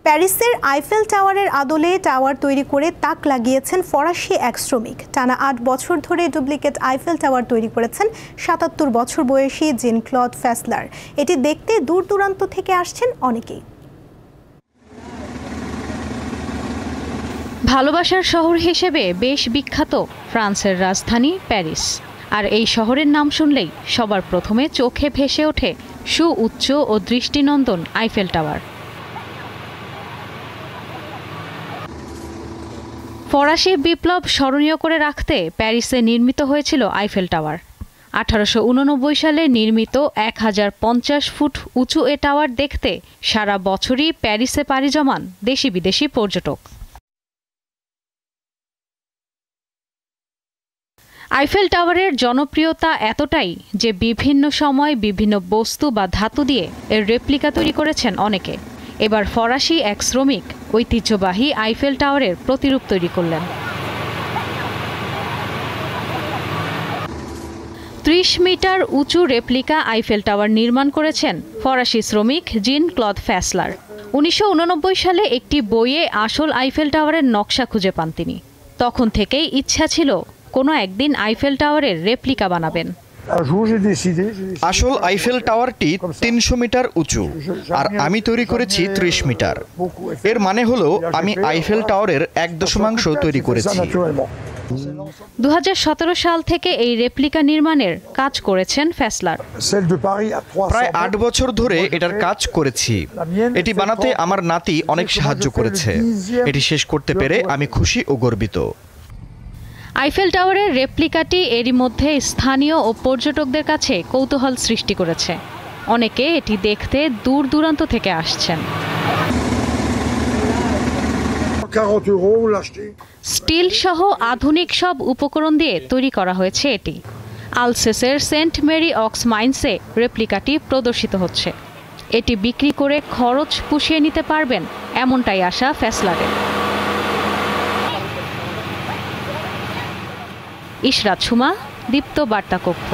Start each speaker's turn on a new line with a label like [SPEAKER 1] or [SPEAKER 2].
[SPEAKER 1] প্যারিসের আইফেল টাওয়ারের আদলে টাওয়ার তৈরি করে তাক লাগিয়েছেন ফরাসি এক শ্রমিক। টানা ৮ বছর ধরে ডুপ্লিকেট আইফেল টাওয়ার তৈরি করেছেন ৭৭ বছর বয়সী জিন ক্লদ ফ্যাসলার। এটি দেখতে দূর দূরান্ত থেকে আসছেন অনেকেই।
[SPEAKER 2] ভালোবাসার শহর হিসেবে বেশ বিখ্যাত ফ্রান্সের রাজধানী প্যারিস। আর এই শহরের নাম শুনলেই সবার প্রথমে চোখে ভেসে ওঠে সুউচ্চ ও দৃষ্টিনন্দন আইফেল টাওয়ার। ফরাসি বিপ্লব স্মরণীয় করে রাখতে প্যারিসে নির্মিত হয়েছিল আইফেল টাওয়ার। ১৮৮৯ সালে নির্মিত ১০৫০ ফুট উঁচু এ টাওয়ার দেখতে সারা বছরই প্যারিসে পাড়ি জমান দেশি বিদেশি পর্যটক। আইফেল টাওয়ারের জনপ্রিয়তা এতটাই যে বিভিন্ন সময় বিভিন্ন বস্তু বা ধাতু দিয়ে এর রেপ্লিকা তৈরি করেছেন অনেকে। এবার ফরাসি এক শ্রমিক ঐতিহ্যবাহী আইফেল টাওয়ারের প্রতিরূপ তৈরি করলেন। ৩০ মিটার উঁচু রেপ্লিকা আইফেল টাওয়ার নির্মাণ করেছেন ফরাসি শ্রমিক জিন ক্লদ ফ্যাসলার। ১৯৮৯ সালে একটি বইয়ে আসল আইফেল টাওয়ারের নকশা খুঁজে পান তিনি। তখন থেকেই ইচ্ছা ছিল কোনো একদিন আইফেল টাওয়ারের রেপ্লিকা বানাবেন।
[SPEAKER 3] আসল আইফেল টাওয়ারটি ৩০০ মিটার উঁচু আর আমি তৈরি করেছি ৩০ মিটার। এর মানে হলো আমি আইফেল টাওয়ারের ১.৫ তৈরি করেছি।
[SPEAKER 2] ২০১৭ সাল থেকে এই রেপ্লিকা নির্মাণের কাজ করেছেন ফ্যাসলার।
[SPEAKER 3] প্রায় ৮ বছর ধরে এটার কাজ করেছি। এটি বানাতে আমার নাতি অনেক সাহায্য করেছে। এটি শেষ করতে পেরে আমি খুশি ও গর্বিত।
[SPEAKER 2] আইফেল টাওয়ারের রেপ্লিকাটি এরই মধ্যে স্থানীয় ও পর্যটকদের কাছে কৌতূহল সৃষ্টি করেছে। অনেকে এটি দেখতে দূর দূরান্ত থেকে আসছেন। স্টিল সহ আধুনিক সব উপকরণ দিয়ে তৈরি করা হয়েছে এটি। আলসেসের সেন্ট মেরি অক্স মাইন্সে রেপ্লিকাটি প্রদর্শিত হচ্ছে। এটি বিক্রি করে খরচ পুষিয়ে নিতে পারবেন এমনটাই আশা ফ্যাসলারের। ইশরাত সুমা, দীপ্ত বার্তা কক্ষ।